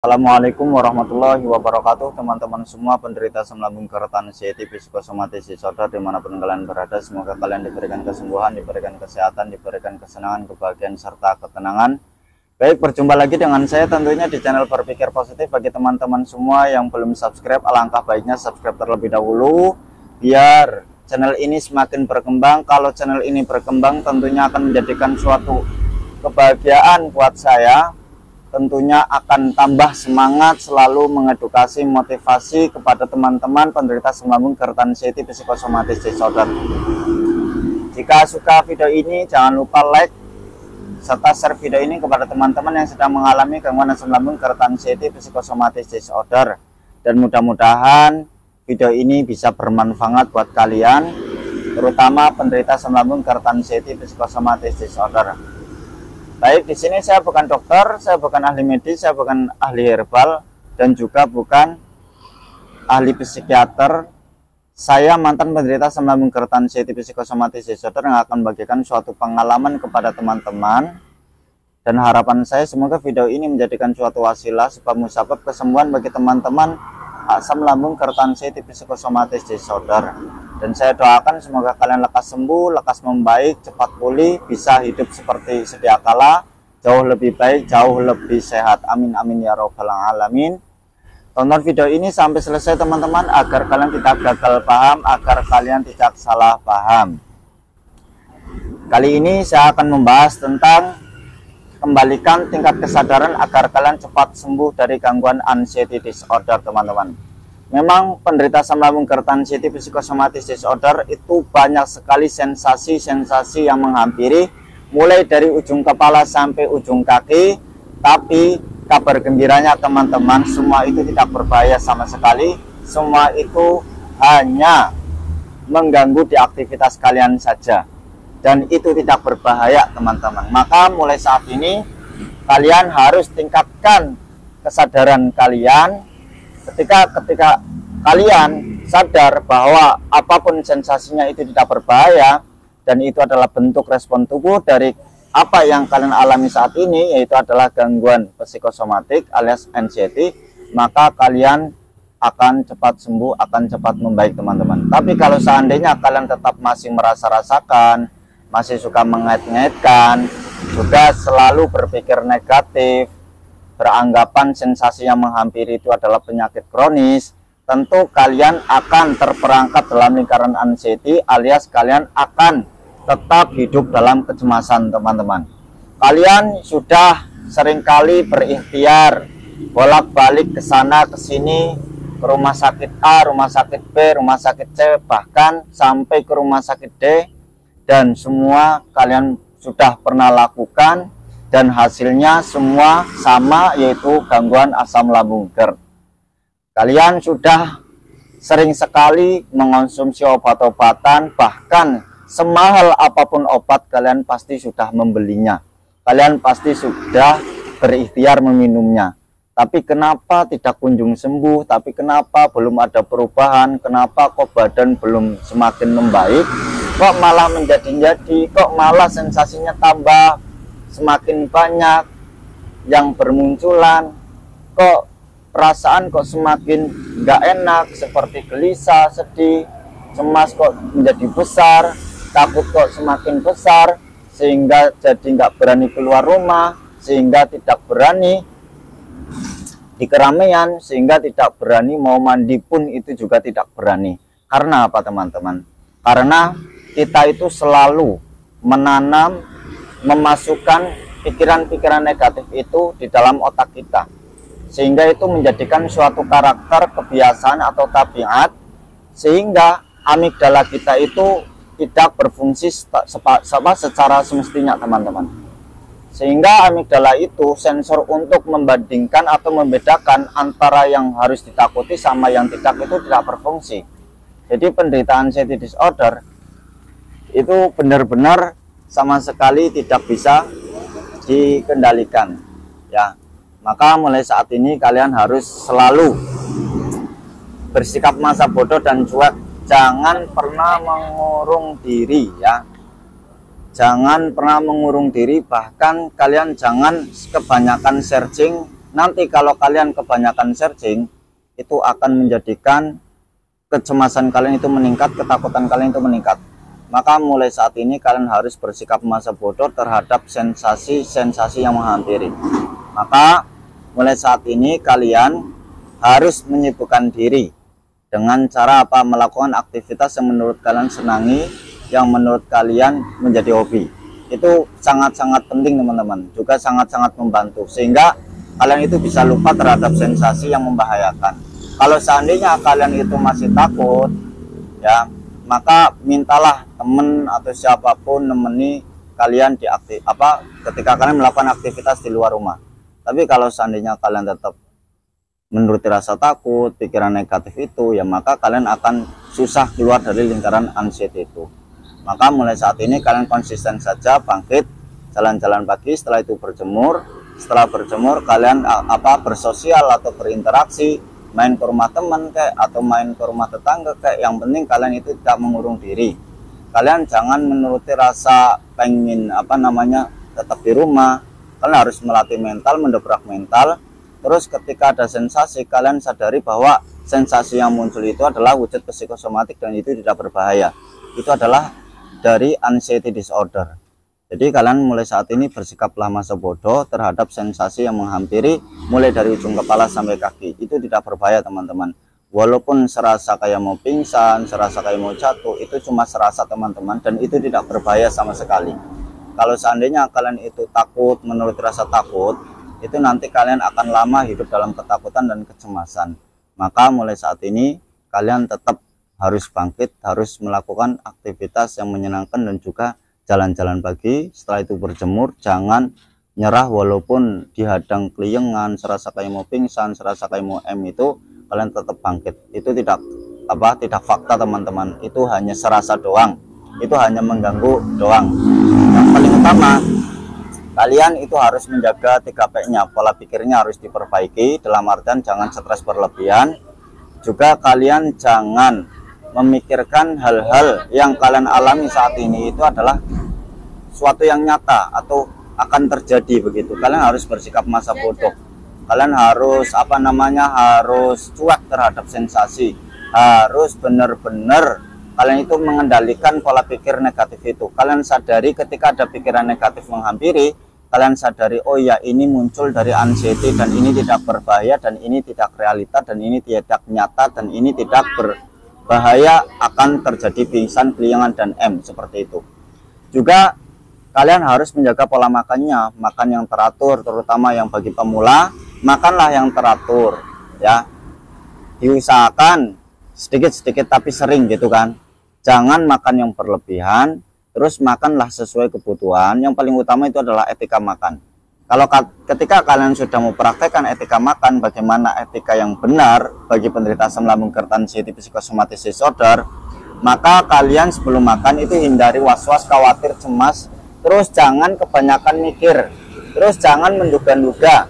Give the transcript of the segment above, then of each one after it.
Assalamualaikum warahmatullahi wabarakatuh, teman-teman semua penderita asam lambung keretan anxiety psikosomatis disorder dimanapun kalian berada. Semoga kalian diberikan kesembuhan, diberikan kesehatan, diberikan kesenangan, kebahagiaan, serta ketenangan. Baik, berjumpa lagi dengan saya tentunya di channel Berpikir Positif. Bagi teman-teman semua yang belum subscribe, alangkah baiknya subscribe terlebih dahulu biar channel ini semakin berkembang. Kalau channel ini berkembang tentunya akan menjadikan suatu kebahagiaan buat saya. Tentunya akan tambah semangat selalu mengedukasi, motivasi kepada teman-teman penderita asam lambung keretan anxiety psikosomatis disorder. Jika suka video ini, jangan lupa like serta share video ini kepada teman-teman yang sedang mengalami gangguan asam lambung keretan anxiety psikosomatis disorder. Dan mudah-mudahan video ini bisa bermanfaat buat kalian, terutama penderita asam lambung keretan anxiety psikosomatis disorder. Baik, di sini saya bukan dokter, saya bukan ahli medis, saya bukan ahli herbal, dan juga bukan ahli psikiater. Saya mantan penderita asam lambung keretan anxiety psikosomatis disorder yang akan membagikan suatu pengalaman kepada teman-teman. Dan harapan saya semoga video ini menjadikan suatu wasilah sebab musabab kesembuhan bagi teman-teman asam lambung keretan anxiety psikosomatis disorder. Dan saya doakan semoga kalian lekas sembuh, lekas membaik, cepat pulih, bisa hidup seperti sedia kala, jauh lebih baik, jauh lebih sehat. Amin amin ya robbal alamin. Tonton video ini sampai selesai teman-teman agar kalian tidak gagal paham, agar kalian tidak salah paham. Kali ini saya akan membahas tentang kembalikan tingkat kesadaran agar kalian cepat sembuh dari gangguan anxiety disorder, teman-teman. Memang penderita asam lambung keretan anxiety psikosomatis disorder itu banyak sekali sensasi-sensasi yang menghampiri, mulai dari ujung kepala sampai ujung kaki. Tapi kabar gembiranya teman-teman, semua itu tidak berbahaya sama sekali. Semua itu hanya mengganggu di aktivitas kalian saja, dan itu tidak berbahaya teman-teman. Maka mulai saat ini kalian harus tingkatkan kesadaran kalian. Ketika kalian sadar bahwa apapun sensasinya itu tidak berbahaya, dan itu adalah bentuk respon tubuh dari apa yang kalian alami saat ini, yaitu adalah gangguan psikosomatik alias anxiety, maka kalian akan cepat sembuh, akan cepat membaik teman-teman. Tapi kalau seandainya kalian tetap masih merasa-rasakan, masih suka mengait-ngaitkan, juga selalu berpikir negatif, beranggapan sensasi yang menghampiri itu adalah penyakit kronis, tentu kalian akan terperangkap dalam lingkaran anxiety alias kalian akan tetap hidup dalam kecemasan teman-teman. Kalian sudah seringkali berikhtiar bolak-balik ke sana ke sini, ke rumah sakit A, rumah sakit B, rumah sakit C, bahkan sampai ke rumah sakit D, dan semua kalian sudah pernah lakukan. Dan hasilnya semua sama, yaitu gangguan asam lambung GERD. Kalian sudah sering sekali mengonsumsi obat-obatan, bahkan semahal apapun obat kalian pasti sudah membelinya. Kalian pasti sudah berikhtiar meminumnya. Tapi kenapa tidak kunjung sembuh? Tapi kenapa belum ada perubahan? Kenapa kok badan belum semakin membaik? Kok malah menjadi-jadi? Kok malah sensasinya tambah semakin banyak yang bermunculan? Kok perasaan kok semakin nggak enak, seperti gelisah, sedih, cemas kok menjadi besar, takut kok semakin besar, sehingga jadi nggak berani keluar rumah, sehingga tidak berani di keramaian, sehingga tidak berani mau mandi pun itu juga tidak berani. Karena apa teman-teman? Karena kita itu selalu menanam, memasukkan pikiran-pikiran negatif itu di dalam otak kita, sehingga itu menjadikan suatu karakter, kebiasaan atau tabiat, sehingga amigdala kita itu tidak berfungsi secara semestinya teman-teman. Sehingga amigdala itu sensor untuk membandingkan atau membedakan antara yang harus ditakuti sama yang tidak itu tidak berfungsi. Jadi penderita anxiety disorder itu benar-benar sama sekali tidak bisa dikendalikan, ya. Maka mulai saat ini kalian harus selalu bersikap masa bodoh dan cuek. Jangan pernah mengurung diri, ya. Jangan pernah mengurung diri, bahkan kalian jangan kebanyakan searching nanti kalau kalian kebanyakan searching, itu akan menjadikan kecemasan kalian itu meningkat, ketakutan kalian itu meningkat. Maka mulai saat ini kalian harus bersikap masa bodoh terhadap sensasi-sensasi yang menghampiri. Maka mulai saat ini kalian harus menyibukkan diri dengan cara apa? Melakukan aktivitas yang menurut kalian senangi, yang menurut kalian menjadi hobi. Itu sangat-sangat penting teman-teman, juga sangat-sangat membantu sehingga kalian itu bisa lupa terhadap sensasi yang membahayakan. Kalau seandainya kalian itu masih takut, ya, maka mintalah temen atau siapapun nemeni kalian ketika kalian melakukan aktivitas di luar rumah. Tapi kalau seandainya kalian tetap menuruti rasa takut, pikiran negatif itu, ya maka kalian akan susah keluar dari lingkaran anxiety itu. Maka mulai saat ini kalian konsisten saja, bangkit, jalan-jalan pagi, setelah itu berjemur. Setelah berjemur kalian bersosial atau berinteraksi, main ke rumah teman kayak atau main ke rumah tetangga kayak, yang penting kalian itu tidak mengurung diri. Kalian jangan menuruti rasa pengen tetap di rumah. Kalian harus melatih mental, mendobrak mental. Terus ketika ada sensasi, kalian sadari bahwa sensasi yang muncul itu adalah wujud psikosomatik dan itu tidak berbahaya. Itu adalah dari anxiety disorder. Jadi kalian mulai saat ini bersikaplah masa bodoh terhadap sensasi yang menghampiri, mulai dari ujung kepala sampai kaki. Itu tidak berbahaya teman-teman. Walaupun serasa kayak mau pingsan, serasa kayak mau jatuh, itu cuma serasa teman-teman, dan itu tidak berbahaya sama sekali. Kalau seandainya kalian itu takut, menurut rasa takut, itu nanti kalian akan lama hidup dalam ketakutan dan kecemasan. Maka mulai saat ini kalian tetap harus bangkit, harus melakukan aktivitas yang menyenangkan dan juga jalan-jalan pagi. Setelah itu berjemur, jangan nyerah walaupun dihadang keliengan, serasa kayak mau pingsan, serasa kayak mau itu, kalian tetap bangkit. Itu tidak fakta teman-teman, itu hanya serasa doang, itu hanya mengganggu doang. Yang paling utama, kalian itu harus menjaga 3P-nya, pola pikirnya harus diperbaiki, dalam artian jangan stres berlebihan. Juga kalian jangan memikirkan hal-hal yang kalian alami saat ini itu adalah suatu yang nyata atau akan terjadi begitu. Kalian harus bersikap masa bodoh. Kalian harus harus cuek terhadap sensasi. Harus benar-benar kalian itu mengendalikan pola pikir negatif itu. Kalian sadari ketika ada pikiran negatif menghampiri, kalian sadari, oh ya, ini muncul dari anxiety dan ini tidak berbahaya dan ini tidak realita dan ini tidak nyata dan ini tidak berbahaya akan terjadi pingsan, keliengan dan seperti itu. Juga kalian harus menjaga pola makannya, makan yang teratur, terutama yang bagi pemula, makanlah yang teratur ya. Diusahakan sedikit-sedikit tapi sering gitu kan. Jangan makan yang berlebihan, terus makanlah sesuai kebutuhan. Yang paling utama itu adalah etika makan. Kalau ketika kalian sudah mempraktekkan etika makan, bagaimana etika yang benar bagi penderita asam lambung keretan anxiety psychosomatic disorder, maka kalian sebelum makan itu hindari was-was, khawatir, cemas. Terus jangan kebanyakan mikir, terus jangan menduga-duga.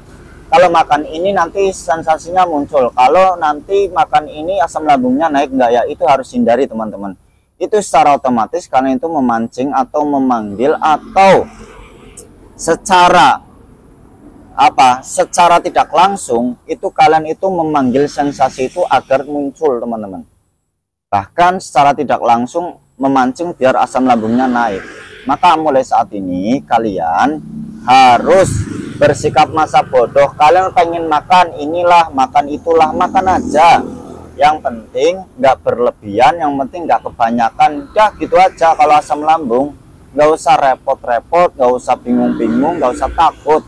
Kalau makan ini nanti sensasinya muncul, kalau nanti makan ini asam lambungnya naik enggak ya, itu harus hindari teman-teman. Itu secara otomatis kalian itu memancing atau memanggil atau secara tidak langsung itu kalian itu memanggil sensasi itu agar muncul teman-teman. Bahkan secara tidak langsung memancing biar asam lambungnya naik. Maka mulai saat ini kalian harus bersikap masa bodoh. Kalian pengen makan inilah, makan itulah, makan aja. Yang penting nggak berlebihan, yang penting nggak kebanyakan. Udah gitu aja. Kalau asam lambung nggak usah repot-repot, nggak usah bingung-bingung, nggak usah takut.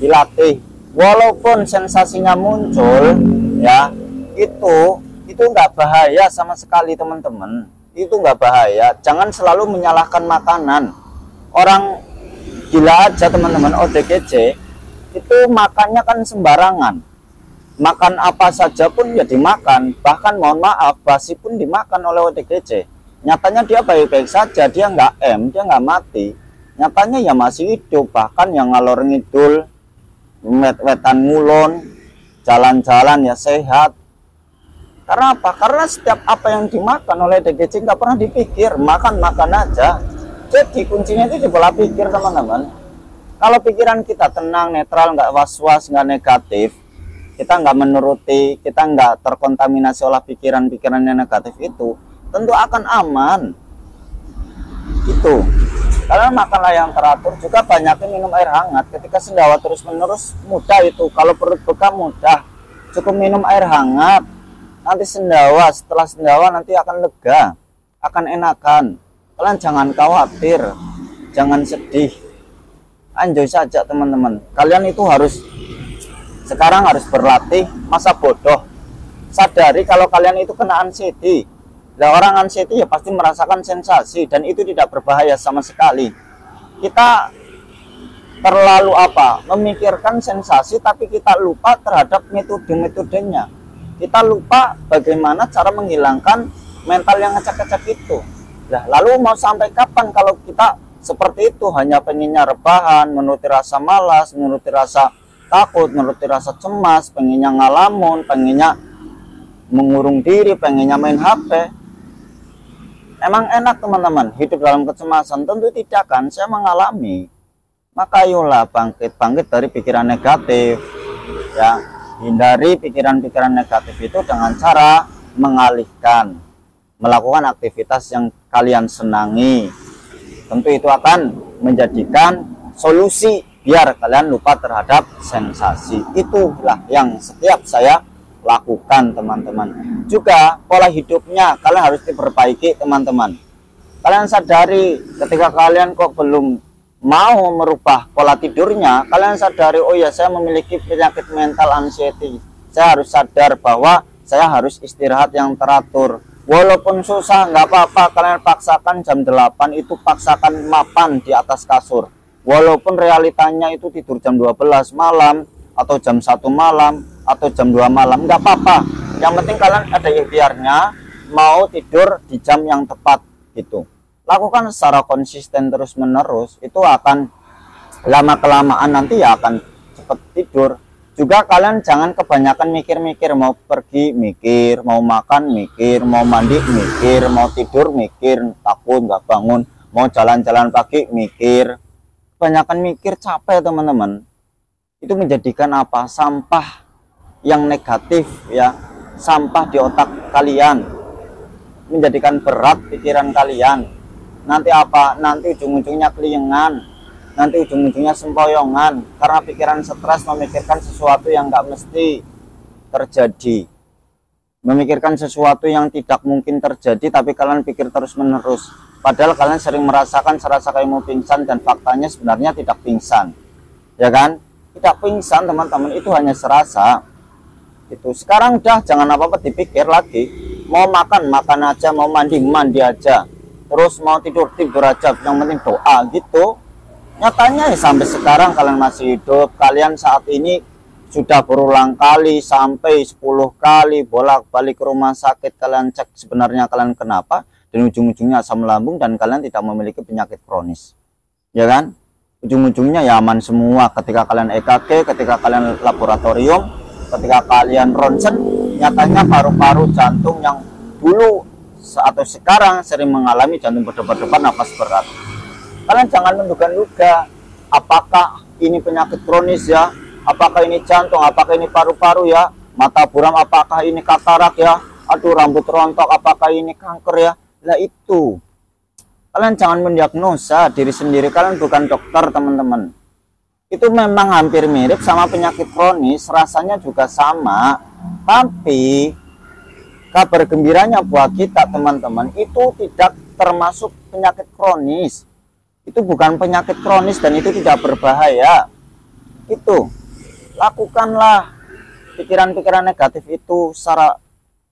Dilatih. Walaupun sensasinya muncul, ya itu nggak bahaya sama sekali teman-teman. Itu nggak bahaya. Jangan selalu menyalahkan makanan. Orang gila aja teman-teman, ODGJ itu makannya kan sembarangan. Makan apa saja pun ya dimakan. Bahkan mohon maaf, basi pun dimakan oleh ODGJ. Nyatanya dia baik-baik saja, dia nggak dia nggak mati. Nyatanya ya masih hidup. Bahkan yang ngalor ngidul, wet-wetan ngulon, jalan-jalan ya sehat. Karena apa? Karena setiap apa yang dimakan oleh DGJ nggak pernah dipikir, makan aja. Jadi kuncinya itu di pola pikir teman-teman. Kalau pikiran kita tenang, netral, nggak was-was, nggak negatif, kita nggak menuruti, kita nggak terkontaminasi oleh pikiran-pikiran yang negatif itu, tentu akan aman. Itu. Kalian makanlah yang teratur, juga banyakin minum air hangat. Ketika sendawa terus-menerus mudah itu. Kalau perut bekam mudah, cukup minum air hangat. Nanti sendawa, setelah sendawa nanti akan lega, akan enakan. Kalian jangan khawatir, jangan sedih. Enjoy saja teman-teman. Kalian itu sekarang harus berlatih masa bodoh. Sadari kalau kalian itu kena anxiety. Nah, orang anxiety ya pasti merasakan sensasi, dan itu tidak berbahaya sama sekali. Kita terlalu memikirkan sensasi, tapi kita lupa terhadap metode-metodenya. Kita lupa bagaimana cara menghilangkan mental yang ngecek-ngecek itu. Nah, lalu mau sampai kapan kalau kita seperti itu, hanya pengennya rebahan, menuruti rasa malas, menuruti rasa takut, menuruti rasa cemas, pengennya ngalamun, pengennya mengurung diri, pengennya main HP. Emang enak teman-teman hidup dalam kecemasan? Tentu tidak kan, saya mengalami. Maka ayolah bangkit dari pikiran negatif ya. Hindari pikiran-pikiran negatif itu dengan cara mengalihkan, melakukan aktivitas yang kalian senangi. Tentu itu akan menjadikan solusi biar kalian lupa terhadap sensasi. Itulah yang setiap saya lakukan teman-teman. Juga pola hidupnya kalian harus diperbaiki teman-teman. Kalian sadari ketika kalian kok belum mau merubah pola tidurnya, kalian sadari, oh ya saya memiliki penyakit mental anxiety, saya harus sadar bahwa saya harus istirahat yang teratur. Walaupun susah nggak apa-apa, kalian paksakan jam 8 itu, paksakan mapan di atas kasur. Walaupun realitanya itu tidur jam 12 malam atau jam 1 malam atau jam 2 malam, nggak apa-apa. Yang penting kalian ada ikhtiarnya mau tidur di jam yang tepat gitu. Lakukan secara konsisten terus menerus, itu akan lama kelamaan nanti ya akan cepat tidur. Juga kalian jangan kebanyakan mikir-mikir, mau pergi mikir, mau makan mikir, mau mandi mikir, mau tidur mikir, takut nggak bangun, mau jalan-jalan pagi mikir. Kebanyakan mikir capek teman-teman. Itu menjadikan sampah yang negatif ya, sampah di otak kalian, menjadikan berat pikiran kalian. Nanti nanti ujung-ujungnya keliengan, nanti ujung-ujungnya sempoyongan, karena pikiran stres memikirkan sesuatu yang nggak mesti terjadi, memikirkan sesuatu yang tidak mungkin terjadi, tapi kalian pikir terus menerus, padahal kalian sering merasakan serasa kayak mau pingsan, dan faktanya sebenarnya tidak pingsan, ya kan? Tidak pingsan teman-teman, itu hanya serasa. Itu sekarang udah jangan apa-apa dipikir lagi, mau makan aja, mau mandi aja, terus mau tidur aja, yang penting doa gitu. Nyatanya ya sampai sekarang kalian masih hidup, kalian saat ini sudah berulang kali sampai 10 kali bolak-balik ke rumah sakit, kalian cek sebenarnya kalian kenapa, dan ujung-ujungnya asam lambung, dan kalian tidak memiliki penyakit kronis, ya kan? Ujung-ujungnya ya aman semua. Ketika kalian EKG, ketika kalian laboratorium, ketika kalian ronsen, nyatanya paru-paru jantung yang dulu atau sekarang sering mengalami jantung berdebar-debar, nafas berat. Kalian jangan menduga-duga apakah ini penyakit kronis ya, apakah ini jantung, apakah ini paru-paru ya, mata buram, apakah ini katarak ya, aduh rambut rontok, apakah ini kanker ya. Nah itu kalian jangan mendiagnosa diri sendiri, kalian bukan dokter teman-teman. Itu memang hampir mirip sama penyakit kronis, rasanya juga sama, tapi kabar gembiranya buat kita teman-teman, itu tidak termasuk penyakit kronis. Itu bukan penyakit kronis dan itu tidak berbahaya. Itu lakukanlah pikiran-pikiran negatif itu secara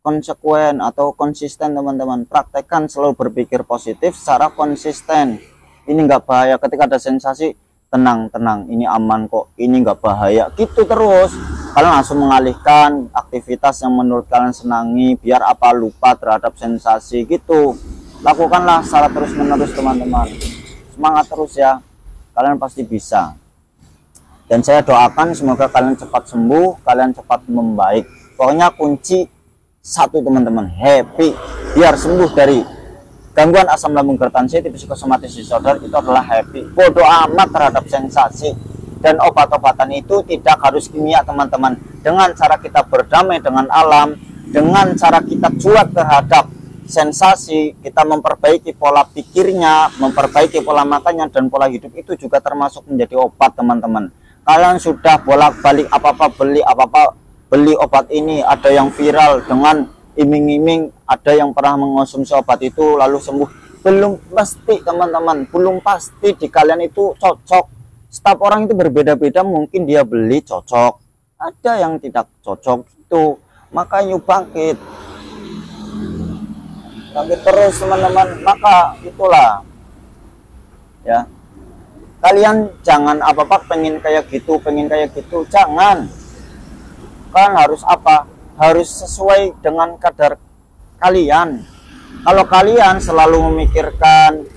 konsekuen atau konsisten teman-teman. Praktekkan selalu berpikir positif secara konsisten. Ini nggak bahaya. Ketika ada sensasi, tenang, ini aman kok, ini nggak bahaya, gitu terus. Kalian langsung mengalihkan aktivitas yang menurut kalian senangi, biar lupa terhadap sensasi gitu. Lakukanlah secara terus menerus teman-teman. Semangat terus ya, kalian pasti bisa. Dan saya doakan semoga kalian cepat sembuh, kalian cepat membaik. Pokoknya kunci satu teman-teman, happy, biar sembuh dari Gangguan asam lambung tertensi di psikosomatis disorder itu adalah happy, bodoh amat terhadap sensasi. Dan obat-obatan itu tidak harus kimia teman-teman. Dengan cara kita berdamai dengan alam, dengan cara kita cuek terhadap sensasi, kita memperbaiki pola pikirnya, memperbaiki pola makannya dan pola hidup, itu juga termasuk menjadi obat teman-teman. Kalian sudah bolak-balik beli obat ini, ada yang viral dengan iming-iming, ada yang pernah mengonsumsi obat itu lalu sembuh. Belum pasti teman-teman, belum pasti di kalian itu cocok. Setiap orang itu berbeda-beda, mungkin dia beli cocok, ada yang tidak cocok itu. Makanya bangkit terus teman-teman. Maka itulah ya, kalian jangan pengen kayak gitu, jangan. Kalian harus harus sesuai dengan kadar kalian. Kalau kalian selalu memikirkan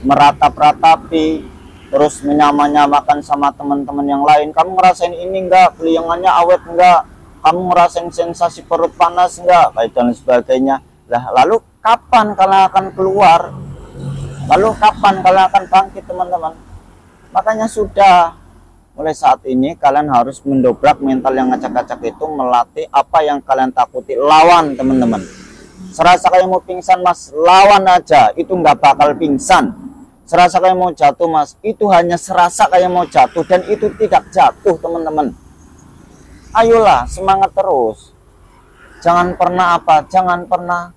meratap-ratapi, terus menyamakan sama teman-teman yang lain, kamu ngerasain ini enggak, keliangannya awet enggak, kamu ngerasain sensasi perut panas enggak, kayak dan sebagainya. Lalu kapan kalian akan keluar? Lalu kapan kalian akan bangkit teman-teman? Makanya sudah mulai saat ini kalian harus mendobrak mental yang ngacak-ngacak itu, melatih apa yang kalian takuti, lawan teman-teman. Serasa kayak mau pingsan mas, lawan aja, itu nggak bakal pingsan. Serasa kayak mau jatuh mas, itu hanya serasa kayak mau jatuh dan itu tidak jatuh teman-teman. Ayolah semangat terus, jangan pernah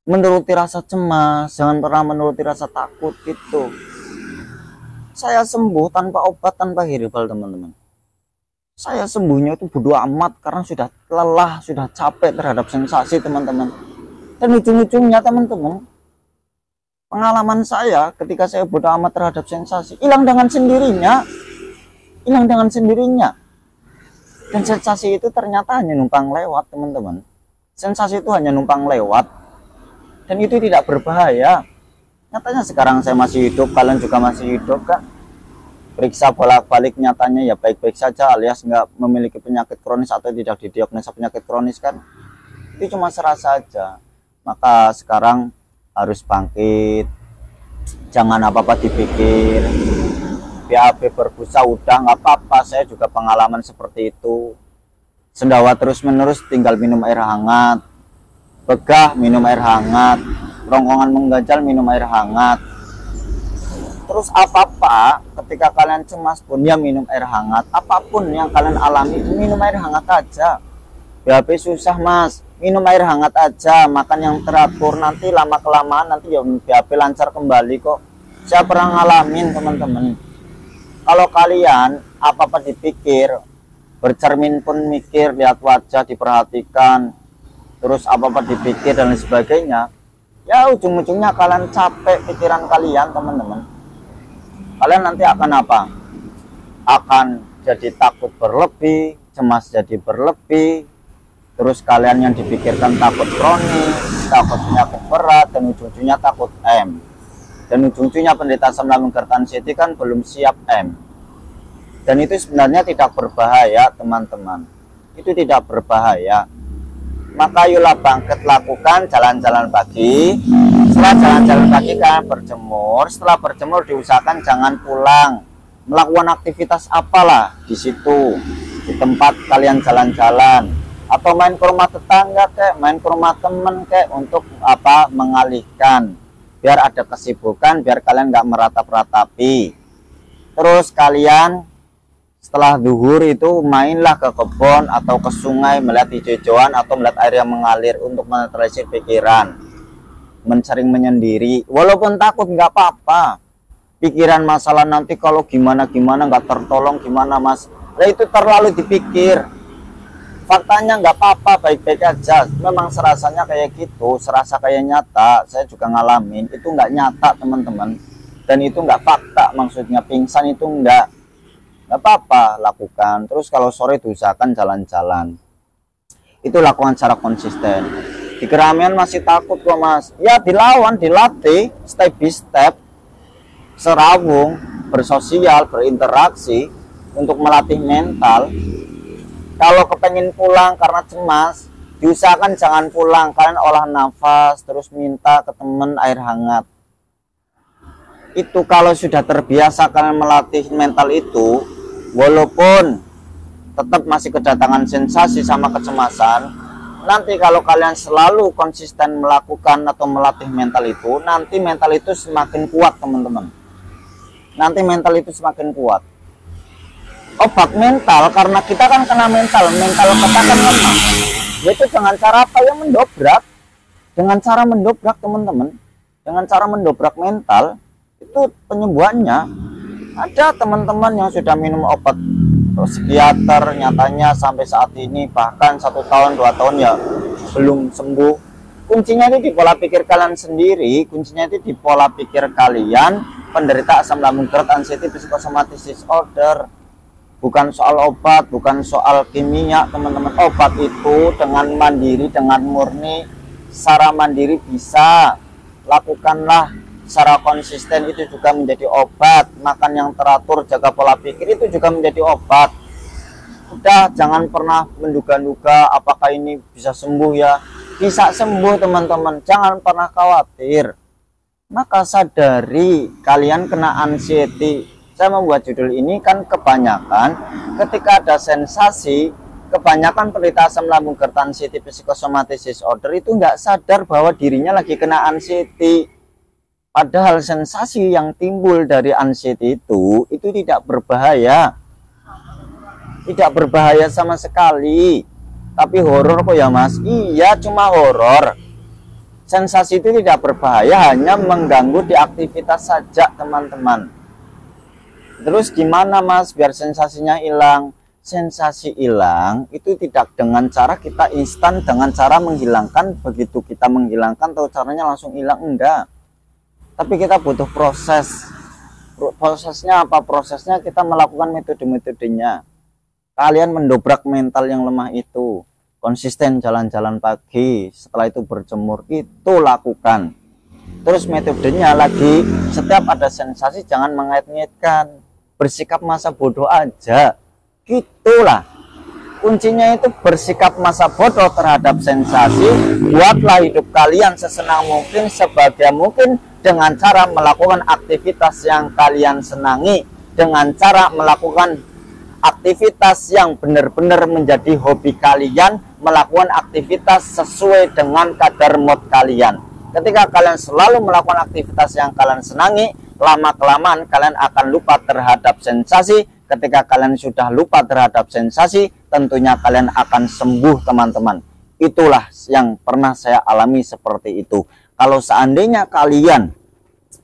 menuruti rasa cemas, jangan pernah menuruti rasa takut gitu. Saya sembuh tanpa obat, tanpa herbal teman-teman. Saya sembuhnya itu bodo amat karena sudah lelah, sudah capek terhadap sensasi teman-teman. Dan ujung-ujungnya teman-teman, pengalaman saya ketika saya bodo amat terhadap sensasi, hilang dengan sendirinya. Dan sensasi itu ternyata hanya numpang lewat teman-teman. Sensasi itu hanya numpang lewat dan itu tidak berbahaya. Nyatanya sekarang saya masih hidup, kalian juga masih hidup kan. Periksa bolak-balik, nyatanya ya baik-baik saja, alias nggak memiliki penyakit kronis atau tidak didiagnosa penyakit kronis kan. Itu cuma serasa aja. Maka sekarang harus bangkit, jangan apa-apa dipikir. BAB berbusa udah nggak apa-apa, saya juga pengalaman seperti itu. Sendawa terus-menerus, tinggal minum air hangat. Begah, minum air hangat. Rongkongan mengganjal, minum air hangat. Terus apa-apa ketika kalian cemas pun ya minum air hangat. Apapun yang kalian alami minum air hangat aja. BAB susah mas, minum air hangat aja, makan yang teratur, nanti lama kelamaan nanti ya BAB lancar kembali kok. Saya pernah ngalamin teman-teman. Kalau kalian apa-apa dipikir, bercermin pun mikir, lihat wajah diperhatikan, terus apa-apa dipikir dan lain sebagainya, ya ujung-ujungnya kalian capek pikiran kalian teman-teman. Kalian nanti akan apa? Akan jadi takut berlebih, cemas jadi berlebih, terus kalian yang dipikirkan takut kronis, takut penyakit berat, dan ujung-ujungnya takut M. Dan ujung-ujungnya penderita asam lambung tertensi kan belum siap M. Dan itu sebenarnya tidak berbahaya teman-teman. Itu tidak berbahaya. Maka ayolah bangkit, lakukan jalan-jalan pagi. Setelah jalan-jalan pagi kalian berjemur. Setelah berjemur diusahakan jangan pulang, melakukan aktivitas apalah di situ, di tempat kalian jalan-jalan, atau main ke rumah tetangga kek, main ke rumah temen kek, untuk apa, mengalihkan, biar ada kesibukan, biar kalian nggak meratap-ratapi. Terus kalian setelah zuhur itu mainlah ke kebun atau ke sungai, melihat hijau-hijauan atau melihat air yang mengalir untuk menetralisir pikiran, mencering menyendiri. Walaupun takut nggak apa-apa, pikiran masalah nanti kalau gimana-gimana nggak tertolong gimana mas, nah itu terlalu dipikir. Faktanya nggak apa-apa, baik-baik aja. Memang serasanya kayak gitu, serasa kayak nyata. Saya juga ngalamin, itu nggak nyata teman-teman, dan itu nggak fakta. Maksudnya pingsan itu nggak apa-apa, lakukan. Terus kalau sore diusahakan jalan-jalan, itu lakukan secara konsisten. Di keramaian masih takut kok mas, ya dilawan, dilatih step by step, serawung, bersosial, berinteraksi untuk melatih mental. Kalau kepengen pulang karena cemas, Diusahakan jangan pulang, kalian olah nafas, terus minta ke temen air hangat. Itu kalau sudah terbiasa kalian melatih mental itu, walaupun tetap masih kedatangan sensasi sama kecemasan, nanti kalau kalian selalu konsisten melakukan atau melatih mental itu, nanti mental itu semakin kuat teman-teman. Nanti mental itu semakin kuat. Obat mental, karena kita kan kena mental kita kan lemah. Yaitu dengan cara apa ya? Mendobrak. Dengan cara mendobrak teman-teman. Dengan cara mendobrak mental, itu penyembuhannya. Ada teman-teman yang sudah minum obat psikiater, nyatanya sampai saat ini bahkan 1 tahun 2 tahun ya belum sembuh. Kuncinya itu di pola pikir kalian sendiri. Kuncinya itu di pola pikir kalian penderita asam lambung berat, anxiety, psychosomatic disorder. Bukan soal obat, bukan soal kimia teman-teman. Obat itu dengan mandiri, dengan murni, secara mandiri bisa. Lakukanlah secara konsisten, itu juga menjadi obat. Makan yang teratur, jaga pola pikir, itu juga menjadi obat. Udah, jangan pernah menduga-duga apakah ini bisa sembuh ya. Bisa sembuh teman-teman, jangan pernah khawatir. Maka sadari kalian kena anxiety. Saya membuat judul ini kan kebanyakan ketika ada sensasi, kebanyakan penderita asam lambung berat, anxiety, psychosomatic disorder itu nggak sadar bahwa dirinya lagi kena anxiety. Padahal sensasi yang timbul dari anxiety itu tidak berbahaya. Tidak berbahaya sama sekali. Tapi horor kok ya mas? Iya, cuma horor. Sensasi itu tidak berbahaya, hanya mengganggu di aktivitas saja teman-teman. Terus gimana mas biar sensasinya hilang? Sensasi hilang itu tidak dengan cara kita instan, dengan cara menghilangkan. Begitu kita menghilangkan tahu caranya langsung hilang, enggak. Tapi kita butuh proses. Prosesnya apa? Prosesnya kita melakukan metode-metodenya. Kalian mendobrak mental yang lemah itu. Konsisten jalan-jalan pagi, setelah itu berjemur, itu lakukan. Terus metodenya lagi, setiap ada sensasi jangan mengait-ngaitkan. Bersikap masa bodoh aja, gitulah. Kuncinya itu bersikap masa bodoh terhadap sensasi. Buatlah hidup kalian sesenang mungkin, sebahagia mungkin, dengan cara melakukan aktivitas yang kalian senangi, dengan cara melakukan aktivitas yang benar-benar menjadi hobi kalian, melakukan aktivitas sesuai dengan kadar mood kalian. Ketika kalian selalu melakukan aktivitas yang kalian senangi, lama-kelamaan kalian akan lupa terhadap sensasi. Ketika kalian sudah lupa terhadap sensasi, tentunya kalian akan sembuh teman-teman. Itulah yang pernah saya alami seperti itu. Kalau seandainya kalian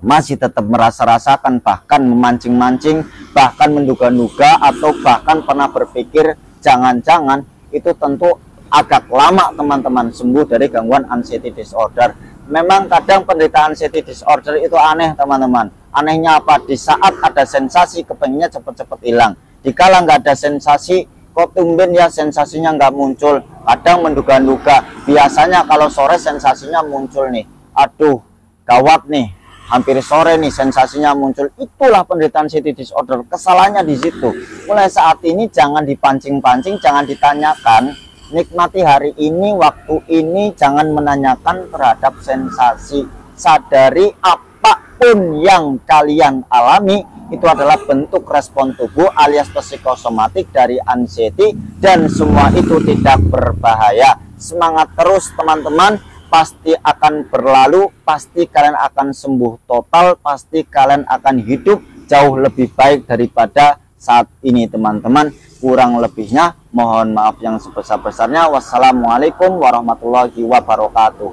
masih tetap merasa-rasakan, bahkan memancing-mancing, bahkan menduga-duga, atau bahkan pernah berpikir jangan-jangan, itu tentu agak lama teman-teman sembuh dari gangguan anxiety disorder. Memang kadang penderita anxiety disorder itu aneh teman-teman. Anehnya apa? Di saat ada sensasi kepengennya cepet-cepet hilang. Dikala nggak ada sensasi, kok tumben ya sensasinya nggak muncul. Kadang menduga-duga. Biasanya kalau sore sensasinya muncul nih. Aduh, gawat nih. Hampir sore nih sensasinya muncul. Itulah penderita anxiety disorder. Kesalahannya di situ. Mulai saat ini jangan dipancing-pancing, jangan ditanyakan. Nikmati hari ini, waktu ini, jangan menanyakan terhadap sensasi. Sadari apapun yang kalian alami itu adalah bentuk respon tubuh alias psikosomatik dari anxiety, dan semua itu tidak berbahaya. Semangat terus teman-teman, pasti akan berlalu, pasti kalian akan sembuh total, pasti kalian akan hidup jauh lebih baik daripada saat ini teman-teman. Kurang lebihnya mohon maaf yang sebesar-besarnya. Wassalamualaikum warahmatullahi wabarakatuh.